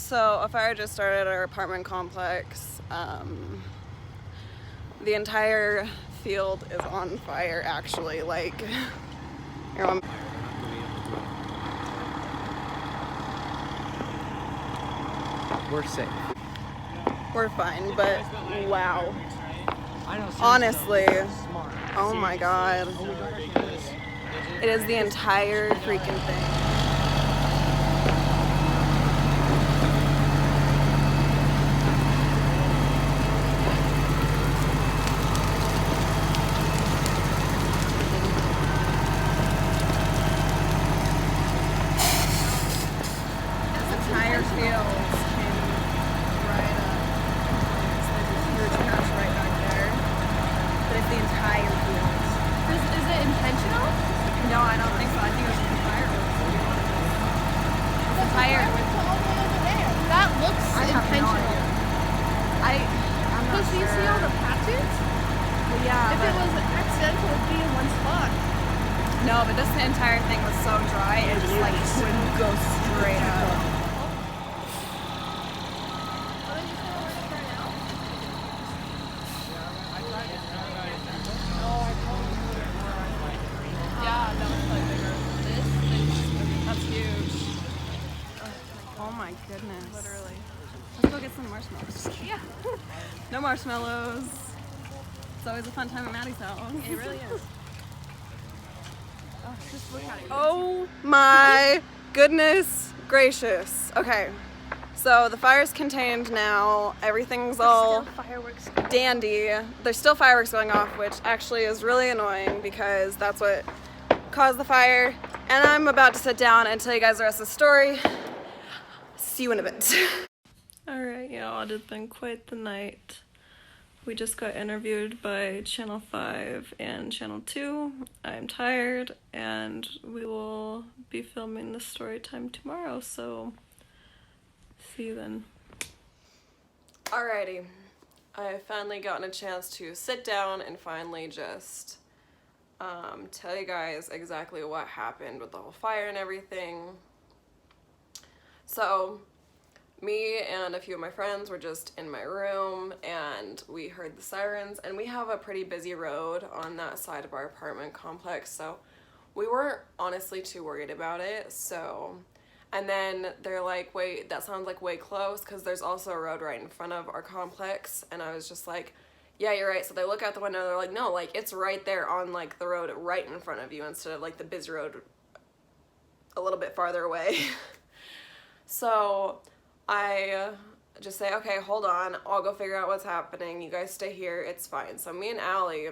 So a fire just started at our apartment complex. The entire field is on fire, actually. Like, we're safe. we're fine, but wow. Honestly, oh my god. It is the entire freaking thing. Entire fields came right up. There's a huge patch right back there. But it's the entire field. Is it intentional? No, I don't think so. I think it was just fireworks. It's entire. That looks intentional. I'm not Because you see all the patches? Well, yeah. If it was accidental, it'd be in one spot. No, but this entire thing was so dry, it just like wouldn't go straight up. That's huge. Oh my goodness. Literally. Let's go get some marshmallows. Yeah. No marshmallows. It's always a fun time at Maddie's house. It really is. Oh, just look at it. Oh my goodness gracious. Okay. So the fire's contained now. Everything's all Fireworks. dandy. There's still fireworks going off, which actually is really annoying because that's what caused the fire. And I'm about to sit down and tell you guys the rest of the story. See you in a bit. Alright, y'all, it has been quite the night. We just got interviewed by Channel 5 and Channel 2. I'm tired, and we will be filming the story time tomorrow, so see you then. Alrighty, I've finally gotten a chance to sit down and finally just tell you guys exactly what happened with the whole fire and everything. So, me and a few of my friends were just in my room and we heard the sirens, and we have a pretty busy road on that side of our apartment complex, so we weren't honestly too worried about it. So, and then they're like, wait, that sounds like way close because there's also a road right in front of our complex, and I was just like, yeah, you're right. So they look out the window and they're like, no, like it's right there on like the road right in front of you instead of like the busy road a little bit farther away. So I just say, okay, hold on, I'll go figure out what's happening. You guys stay here, it's fine. So me and Allie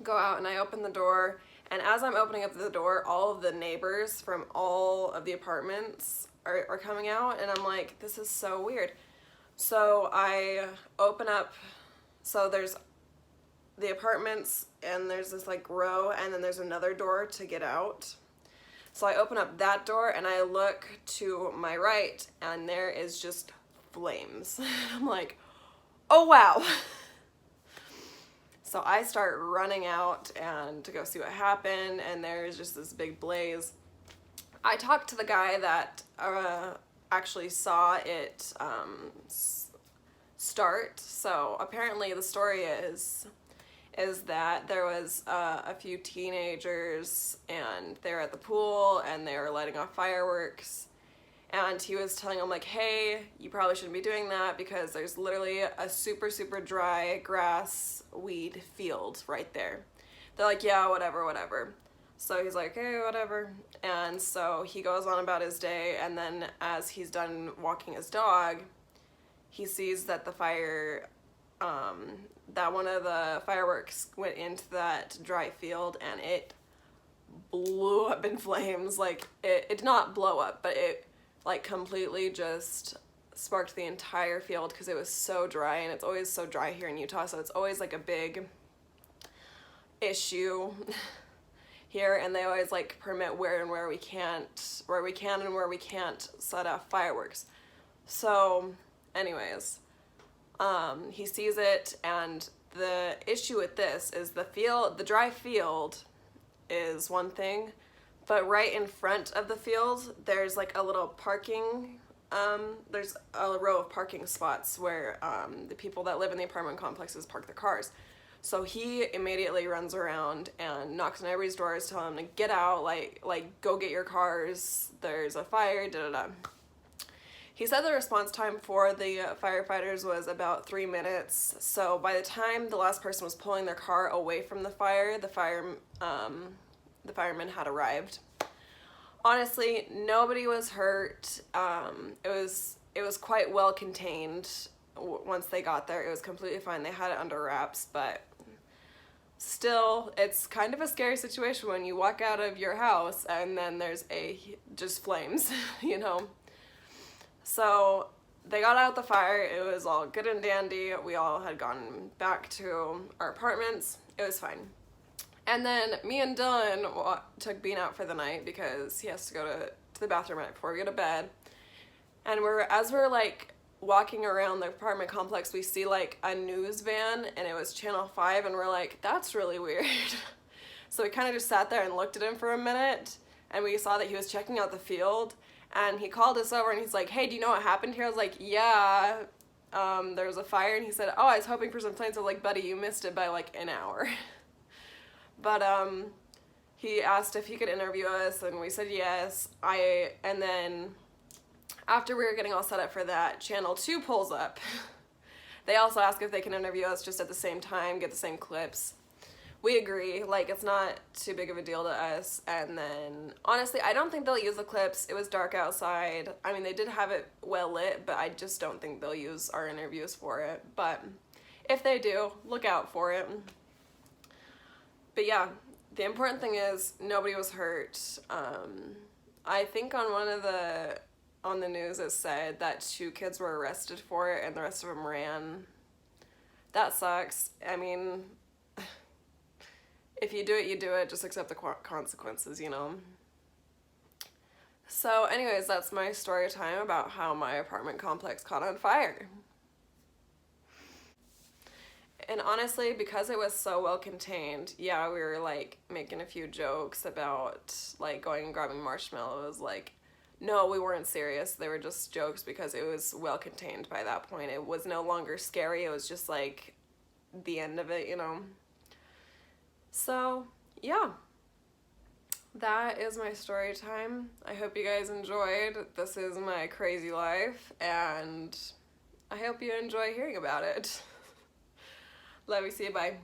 go out and I open the door, and as I'm opening up the door, all of the neighbors from all of the apartments are coming out, and I'm like, this is so weird. So I open up, so there's the apartments and there's this like row, and then there's another door to get out. So I open up that door and I look to my right and there is just flames. I'm like, oh wow. So I start running out and to go see what happened, and there's just this big blaze. I talked to the guy that actually saw it start. So apparently the story is that there was a few teenagers and they're at the pool and they were lighting off fireworks, and he was telling them like, hey, you probably shouldn't be doing that because there's literally a super dry grass weed field right there. They're like, yeah, whatever. So he's like, hey, whatever. And so he goes on about his day, and then as he's done walking his dog, he sees that the fire, that one of the fireworks went into that dry field and it blew up in flames. Like, it did not blow up, but it like completely just sparked the entire field because it was so dry, and it's always so dry here in Utah, so it's always like a big issue here, and they always like permit where we can and where we can't set off fireworks. So anyways, he sees it, and the issue with this is the dry field is one thing, but right in front of the field there's like a little parking there's a row of parking spots where the people that live in the apartment complexes park their cars. So he immediately runs around and knocks on everybody's doors, telling them to get out, like go get your cars. There's a fire. Da da da. He said the response time for the firefighters was about 3 minutes. So by the time the last person was pulling their car away from the fire, the firemen had arrived. Honestly, nobody was hurt. It was quite well contained. Once they got there, it was completely fine. They had it under wraps, but still, it's kind of a scary situation when you walk out of your house and then there's just flames, you know. So they got out the fire. It was all good and dandy. We all had gone back to our apartments. It was fine. And then me and Dylan took Bean out for the night because he has to go to the bathroom right before we go to bed. And as we're like walking around the apartment complex, we see like a news van, and it was Channel 5, and we're like, that's really weird. So we kind of just sat there and looked at him for a minute, and we saw that he was checking out the field, and he called us over and he's like, hey, do you know what happened here? I was like, yeah, there was a fire. And he said, oh, I was hoping for some planes. I was like, buddy, you missed it by like an hour. But he asked if he could interview us, and we said yes. And then after we were getting all set up for that, Channel 2 pulls up. They also ask if they can interview us just at the same time, get the same clips. We agree, like, it's not too big of a deal to us. And then, honestly, I don't think they'll use the clips. It was dark outside. I mean, they did have it well lit, but I just don't think they'll use our interviews for it. But if they do, look out for it. But yeah, the important thing is nobody was hurt. I think on the news it said that 2 kids were arrested for it and the rest of them ran. That sucks. I mean, if you do it, you do it. Just accept the consequences, you know? So anyways, that's my story time about how my apartment complex caught on fire. And honestly, because it was so well contained, yeah, we were like making a few jokes about like going and grabbing marshmallows. Like, no, we weren't serious. They were just jokes because it was well contained by that point. It was no longer scary. It was just like the end of it, you know? So, yeah. That is my story time. I hope you guys enjoyed. This is my crazy life, and I hope you enjoy hearing about it. Love you, see you, bye.